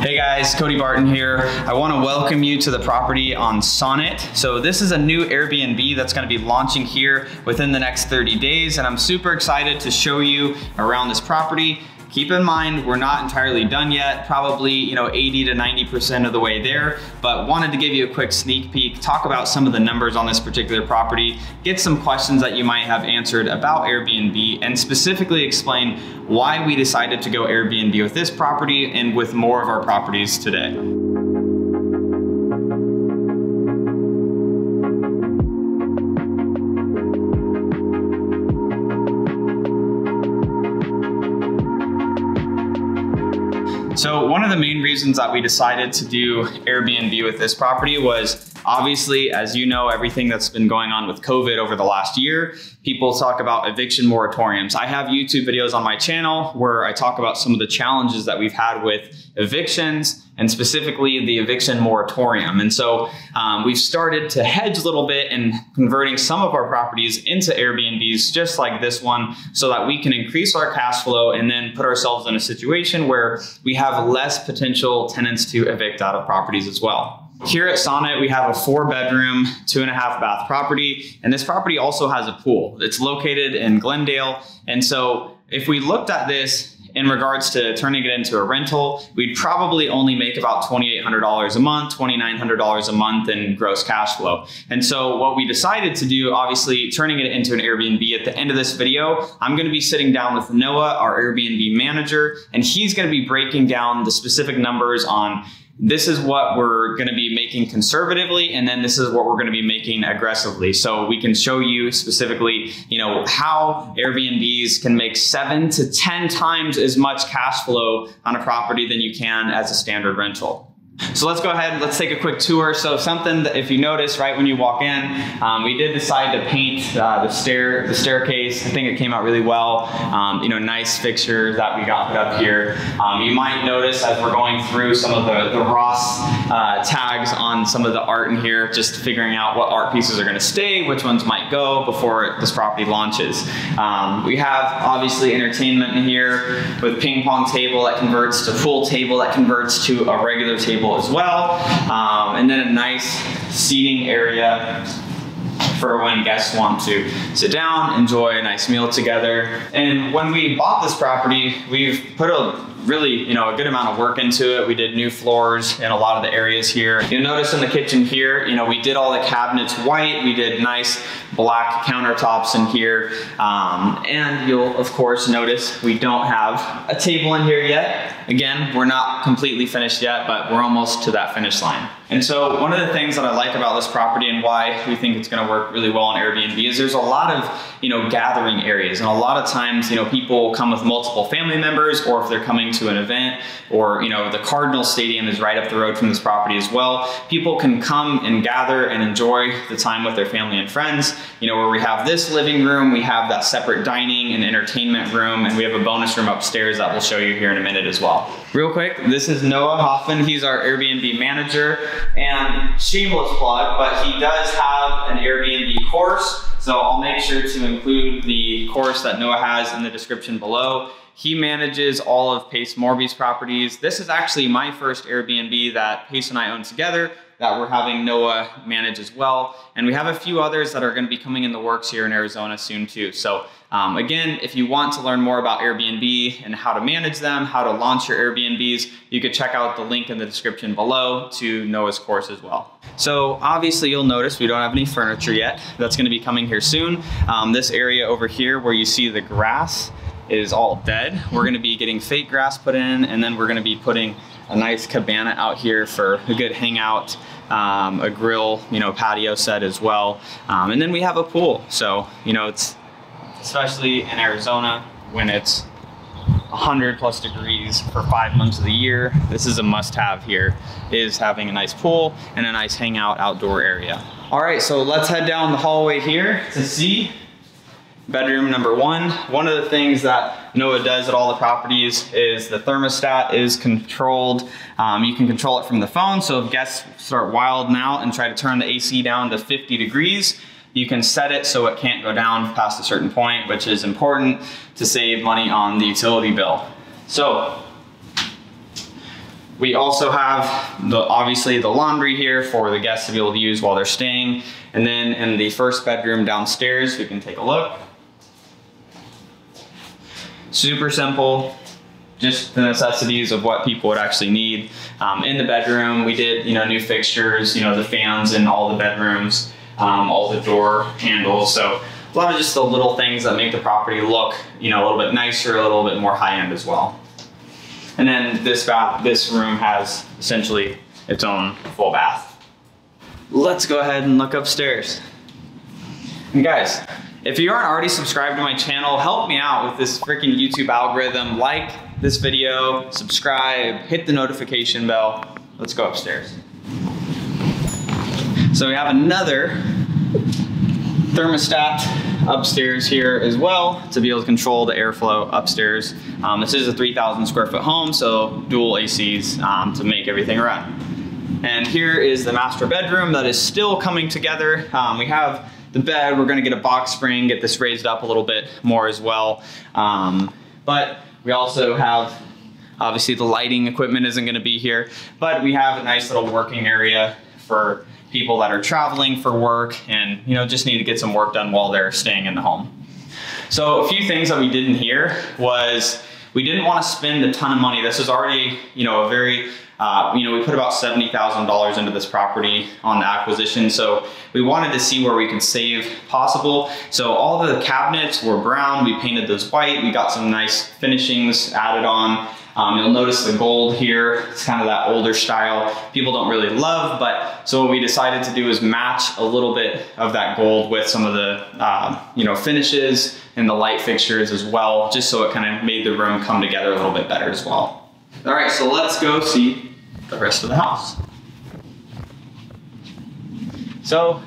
Hey guys, Cody Barton here. I want to welcome you to the property on Sonnet. So this is a new Airbnb that's going to be launching here within the next 30 days, and I'm super excited to show you around this property. Keep in mind, we're not entirely done yet, probably 80 to 90% of the way there, but wanted to give you a quick sneak peek, talk about some of the numbers on this particular property, get some questions that you might have answered about Airbnb, and specifically explain why we decided to go Airbnb with this property and with more of our properties today. So one of the main reasons that we decided to do Airbnb with this property was obviously, as you know, everything that's been going on with COVID over the last year. People talk about eviction moratoriums. I have YouTube videos on my channel where I talk about some of the challenges that we've had with evictions and specifically the eviction moratorium. And so we've started to hedge a little bit in converting some of our properties into Airbnbs just like this one so that we can increase our cash flow and then put ourselves in a situation where we have less potential tenants to evict out of properties as well. Here at Sonnet, we have a 4-bedroom, 2.5 bath property, and this property also has a pool. It's located in Glendale, and so if we looked at this in regards to turning it into a rental, we'd probably only make about $2,800 a month, $2,900 a month in gross cash flow. And so what we decided to do, obviously turning it into an Airbnb, at the end of this video, I'm gonna be sitting down with Noah, our Airbnb manager, and he's gonna be breaking down the specific numbers on this is what we're going to be making conservatively, and then this is what we're going to be making aggressively. So we can show you specifically, how Airbnbs can make 7 to 10 times as much cash flow on a property than you can as a standard rental. So let's go ahead, let's take a quick tour. So something that if you notice right when you walk in, we did decide to paint the staircase. I think it came out really well. Nice fixtures that we got put up here. You might notice as we're going through some of the Ross tags on some of the art in here, just figuring out what art pieces are gonna stay, which ones might go before this property launches. We have obviously entertainment in here with ping pong table that converts to pool table that converts to a regular table as well, and then a nice seating area for when guests want to sit down, enjoy a nice meal together. And when we bought this property, we've put a really, a good amount of work into it. We did new floors in a lot of the areas here. You'll notice in the kitchen here, we did all the cabinets white. We did nice black countertops in here. And you'll of course notice we don't have a table in here yet. Again, we're not completely finished yet, but we're almost to that finish line. And so one of the things that I like about this property and why we think it's gonna work really well on Airbnb is there's a lot of, gathering areas. And a lot of times, people come with multiple family members, or if they're coming to an event, or, the Cardinal Stadium is right up the road from this property as well. People can come and gather and enjoy the time with their family and friends. Where we have this living room, we have that separate dining and entertainment room, and we have a bonus room upstairs that we'll show you here in a minute as well. Real quick, this is Noah Hoffman. He's our Airbnb manager, and shameless plug, but he does have an Airbnb course. So I'll make sure to include the course that Noah has in the description below. He manages all of Pace Morby's properties. This is actually my first Airbnb that Pace and I own together that we're having Noah manage as well. And we have a few others that are gonna be coming in the works here in Arizona soon too. So again, if you want to learn more about Airbnb and how to manage them, how to launch your Airbnbs, you could check out the link in the description below to Noah's course as well. So obviously you'll notice we don't have any furniture yet. That's gonna be coming here soon. This area over here where you see the grass is all dead. We're gonna be getting fake grass put in, and then we're gonna be putting a nice cabana out here for a good hangout, a grill, patio set as well. And then we have a pool. So, it's especially in Arizona when it's 100+ degrees for 5 months of the year, this is a must-have here, is having a nice pool and a nice hangout outdoor area. All right, so let's head down the hallway here to see bedroom number 1. One of the things that Noah does at all the properties is the thermostat is controlled. You can control it from the phone, so if guests start wilding out and try to turn the AC down to 50 degrees, you can set it so it can't go down past a certain point, which is important to save money on the utility bill. So We also have obviously the laundry here for the guests to be able to use while they're staying. And then in the first bedroom downstairs, we can take a look. Super simple, just the necessities of what people would actually need. In the bedroom, we did, new fixtures, the fans in all the bedrooms, all the door handles. So a lot of just the little things that make the property look, a little bit nicer, a little bit more high end as well. And then this room has essentially its own full bath. Let's go ahead and look upstairs. And guys, if you aren't already subscribed to my channel, help me out with this freaking YouTube algorithm. Like this video, subscribe, hit the notification bell. Let's go upstairs. So we have another thermostat upstairs here as well to be able to control the airflow upstairs. This is a 3,000 square foot home, so dual ACs to make everything run. And here is the master bedroom that is still coming together. We have the bed. We're gonna get a box spring, get this raised up a little bit more as well. But we also have, obviously the lighting equipment isn't gonna be here, but we have a nice little working area for people that are traveling for work and just need to get some work done while they're staying in the home. So a few things that we did in here was we didn't want to spend a ton of money. This is already a very we put about $70,000 into this property on the acquisition, so we wanted to see where we could save possible. So all the cabinets were brown, we painted those white, we got some nice finishings added on. You'll notice the gold here, it's kind of that older style people don't really love, but so what we decided to do is match a little bit of that gold with some of the finishes and the light fixtures as well, just so it kind of made the room come together a little bit better as well. All right, so let's go see the rest of the house. So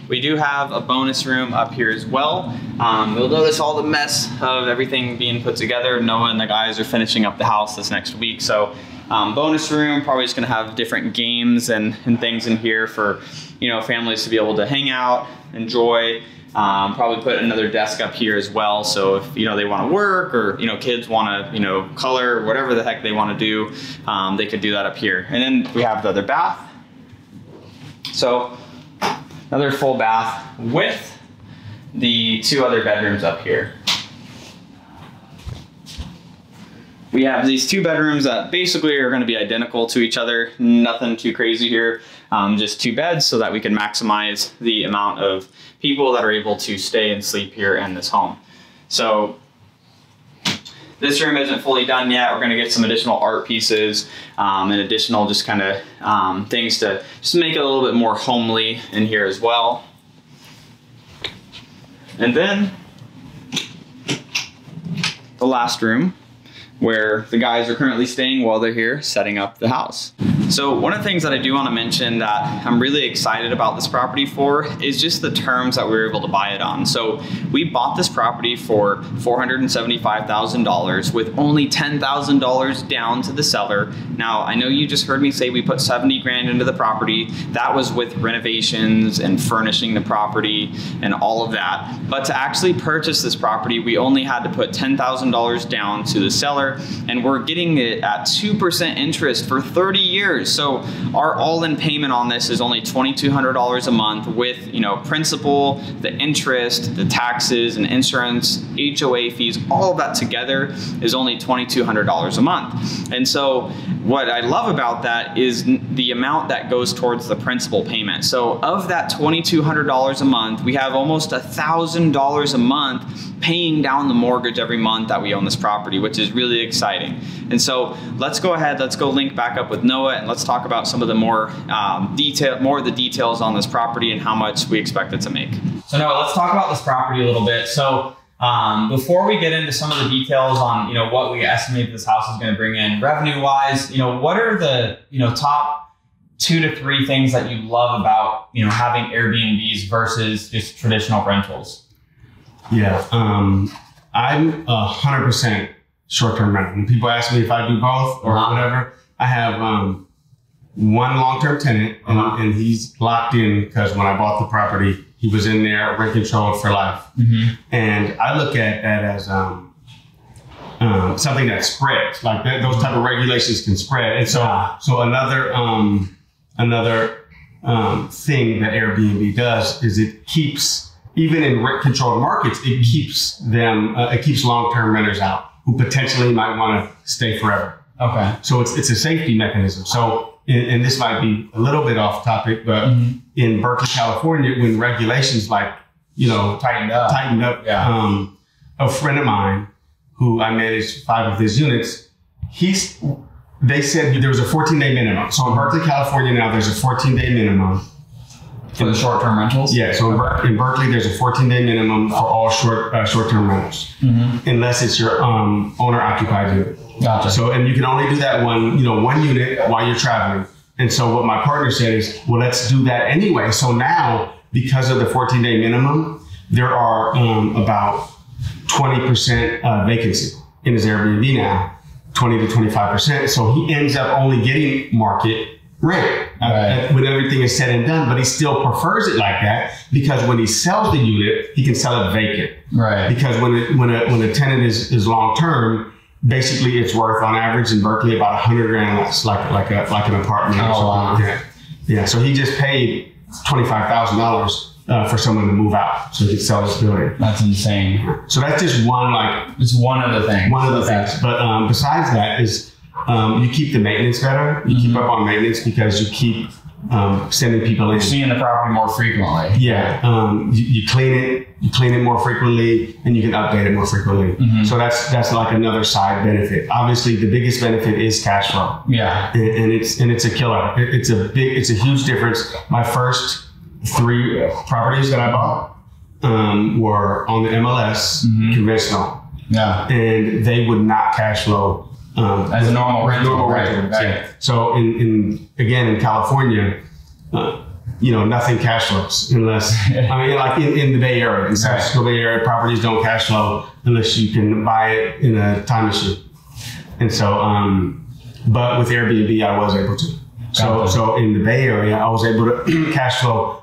we do have a bonus room up here as well. You'll notice all the mess of everything being put together. Noah and the guys are finishing up the house this next week. So bonus room, probably just gonna have different games and things in here for families to be able to hang out, enjoy. Probably put another desk up here as well. So if they want to work or kids want to color, whatever the heck they want to do, they could do that up here. And then we have the other bath. So another full bath with the two other bedrooms up here. We have these two bedrooms that basically are going to be identical to each other. Nothing too crazy here. Just two beds so that we can maximize the amount of people that are able to stay and sleep here in this home. So this room isn't fully done yet. We're going to get some additional art pieces and additional just kind of things to just make it a little bit more homely in here as well. And then the last room, where the guys are currently staying while they're here setting up the house. So one of the things that I do want to mention that I'm really excited about this property for is just the terms that we were able to buy it on. So we bought this property for $475,000 with only $10,000 down to the seller. Now, I know you just heard me say we put 70 grand into the property. That was with renovations and furnishing the property and all of that. But to actually purchase this property, we only had to put $10,000 down to the seller, and we're getting it at 2% interest for 30 years. So our all-in payment on this is only $2,200 a month with, principal, the interest, the taxes and insurance, HOA fees, all of that together is only $2,200 a month. And so what I love about that is the amount that goes towards the principal payment. So of that $2,200 a month, we have almost $1,000 a month paying down the mortgage every month that we own this property, which is really exciting. And so let's go ahead, let's go link back up with Noah and let's talk about some of the more of the details on this property and how much we expect it to make. So Noah, let's talk about this property a little bit. So before we get into some of the details on what we estimate this house is going to bring in revenue wise, what are the top 2 to 3 things that you love about having Airbnbs versus just traditional rentals? Yeah, I'm 100% short-term rental. When people ask me if I do both or whatever, I have one long-term tenant and he's locked in because when I bought the property, he was in there rent controlled for life. And I look at that as something that spreads, like those type of regulations can spread. And so another thing that Airbnb does is it keeps, even in rent controlled markets, it keeps long-term renters out who potentially might want to stay forever. Okay. So it's a safety mechanism. So, and this might be a little bit off topic, but in Berkeley, California, when regulations tightened up, a friend of mine who I managed 5 of his units, they said there was a 14-day minimum. So in Berkeley, California now, there's a 14-day minimum. For the short-term rentals? Yeah, so in Berkeley, there's a 14-day minimum for all short-term rentals, unless it's your owner-occupied unit. Gotcha. So, and you can only do that one unit while you're traveling. And so what my partner said is, well, let's do that anyway. So now, because of the 14-day minimum, there are about 20% vacancy in his Airbnb now, 20 to 25%. So he ends up only getting market rent when everything is said and done, but he still prefers it like that because when he sells the unit, he can sell it vacant. Right. Because when a tenant is long term, basically it's worth on average in Berkeley about $100,000 less, like an apartment or something like that. Yeah. So he just paid $25,000 for someone to move out so he could sell this building. That's insane. So that's just one it's one of the things. One of the things. But besides that is you keep the maintenance better. You keep up on maintenance because you keep sending people in. You're seeing the property more frequently. Yeah. You clean it more frequently, and you can update it more frequently. So that's like another side benefit. Obviously, the biggest benefit is cash flow. Yeah. And it's a killer. It's a huge difference. My first 3 properties that I bought were on the MLS conventional. Yeah. And they would not cash flow as a normal rental. Right. Yeah. So in California, nothing cash flows unless, like in the Bay Area, in San Francisco Bay Area, properties don't cash flow unless you can buy it in a time machine. And so, but with Airbnb, I was able to. So in the Bay Area, I was able to cash flow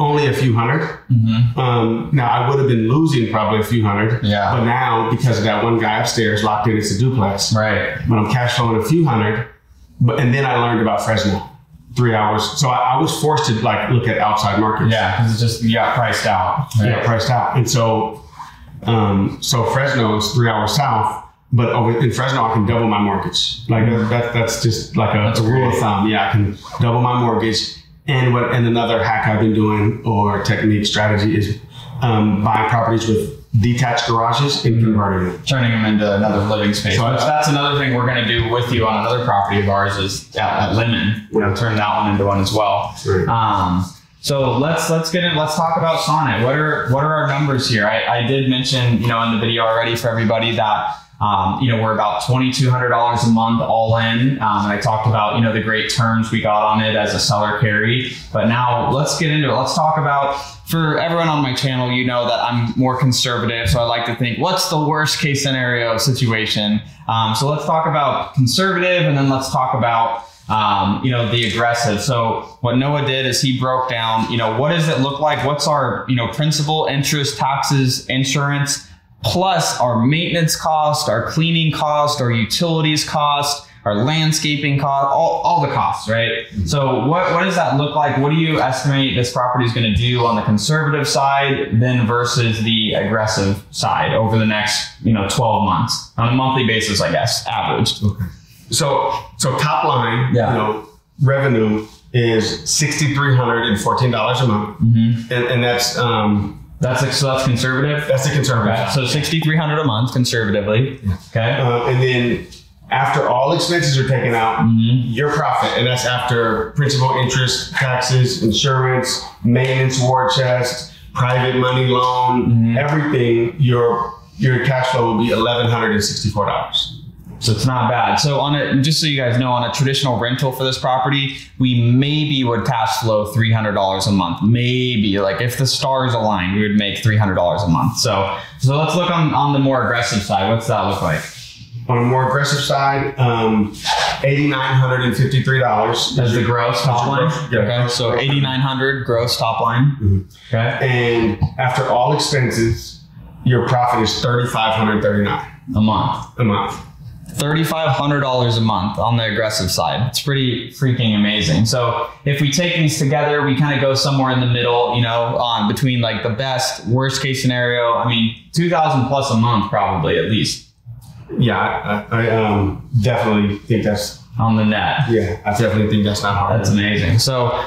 only a few hundred. Now I would have been losing probably a few hundred. Yeah. But now because of that one guy upstairs locked in, it's a duplex. Right. But I'm cash flowing a few hundred. And then I learned about Fresno, 3 hours. So I was forced to look at outside markets. Yeah, because it's just, you got priced out. Right? Yeah, priced out. And so, Fresno is 3 hours south. But in Fresno, I can double my mortgage. That's just like a rule of thumb. Yeah, I can double my mortgage. And another hack I've been doing or technique strategy is buying properties with detached garages and converting them. Turning them into another living space. So that's another thing we're going to do with you on another property of ours is at Lemon. We're going to turn that one into one as well. Right. So let's get in. Let's talk about Sonnet. What are our numbers here? I did mention, in the video already for everybody that we're about $2,200 a month all in. And I talked about, the great terms we got on it as a seller carry. But now let's get into it. Let's talk about, for everyone on my channel, that I'm more conservative. So I like to think, what's the worst case scenario situation? So let's talk about conservative and then let's talk about, the aggressive. So what Noah did is he broke down, what does it look like? What's our, principal, interest, taxes, insurance, plus our maintenance cost, our cleaning cost, our utilities cost, our landscaping cost, all the costs, right? So what does that look like? What do you estimate this property is going to do on the conservative side then versus the aggressive side over the next, 12 months on a monthly basis, I guess, average? Okay. So top line, revenue is $6,314 a month. And that's conservative? That's the conservative. Okay. So $6,300 a month conservatively. Okay. And then after all expenses are taken out, your profit, and that's after principal, interest, taxes, insurance, maintenance, war chest, private money loan, everything, your cash flow will be $1,164. So it's not bad. So just so you guys know, on a traditional rental for this property, we maybe would cash flow $300 a month. Maybe, if the stars align, we would make $300 a month. So let's look on the more aggressive side. What's that look like? On a more aggressive side, $8,953. That's the gross top line? Yeah. Okay, so $8,900 gross top line. Okay. And after all expenses, your profit is $3,539. a month. A month. $3,500 a month on the aggressive side. It's pretty freaking amazing. So if we take these together, we kind of go somewhere in the middle, you know, between like the best, worst case scenario. I mean, 2,000 plus a month, probably at least. Yeah, I definitely think that's on the net. Yeah, I definitely think that's not hard. That's amazing. So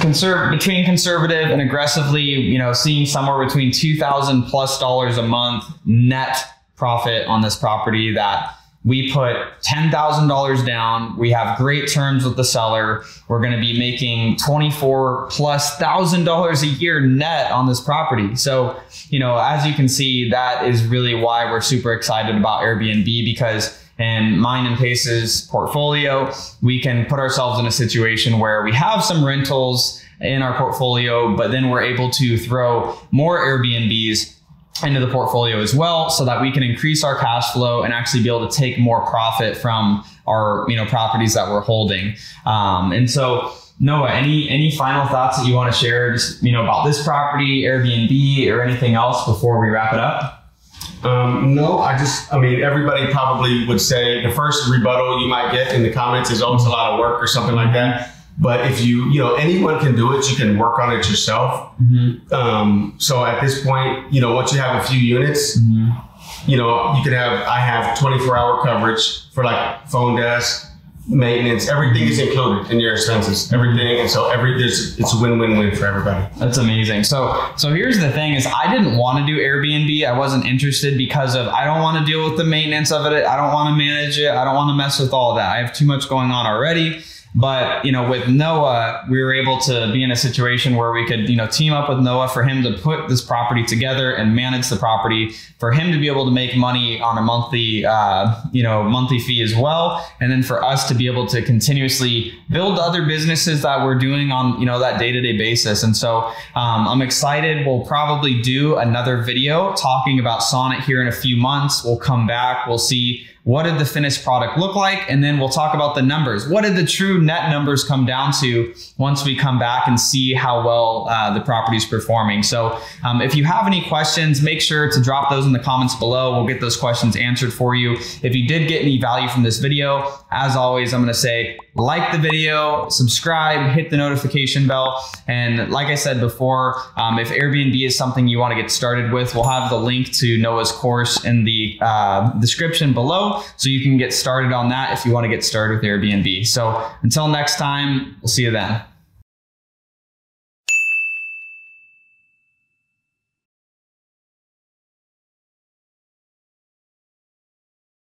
between conservative and aggressively, you know, seeing somewhere between $2,000 plus a month net profit on this property that we put $10,000 down. We have great terms with the seller. We're going to be making $24,000 plus a year net on this property. So, you know, as you can see, that is really why we're super excited about Airbnb, because in mine and Pace's portfolio, we can put ourselves in a situation where we have some rentals in our portfolio, but then we're able to throw more Airbnbs into the portfolio as well, so that we can increase our cash flow and actually be able to take more profit from our, you know, properties that we're holding. And so, Noah, any final thoughts that you want to share, just, you know, about this property, Airbnb, or anything else before we wrap it up? No, I mean, everybody probably would say the first rebuttal you might get in the comments is, oh, it's a lot of work or something like that. But if you know, anyone can do it, you can work on it yourself. So at this point, you know, once you have a few units, you know, you can have, I have 24-hour coverage for like phone desk, maintenance, everything is included in your expenses, everything. And so it's a win-win-win for everybody. That's amazing. So here's the thing is, I didn't want to do Airbnb. I wasn't interested because of, I don't want to deal with the maintenance of it. I don't want to manage it. I don't want to mess with all of that. I have too much going on already. But, you know, with Noah, we were able to be in a situation where we could, you know, team up with Noah for him to put this property together and manage the property, for him to be able to make money on a monthly, monthly fee as well. And then for us to be able to continuously build other businesses that we're doing on, you know, that day-to-day basis. And so I'm excited. We'll probably do another video talking about Sonnet here in a few months. We'll come back. We'll see, what did the finished product look like? And then we'll talk about the numbers. What did the true net numbers come down to once we come back and see how well the property is performing? So if you have any questions, make sure to drop those in the comments below. We'll get those questions answered for you. If you did get any value from this video, as always, I'm gonna say, like the video, subscribe, hit the notification bell. And like I said before, if Airbnb is something you wanna get started with, we'll have the link to Noah's course in the description below, so you can get started on that if you want to get started with Airbnb. So until next time, we'll see you then.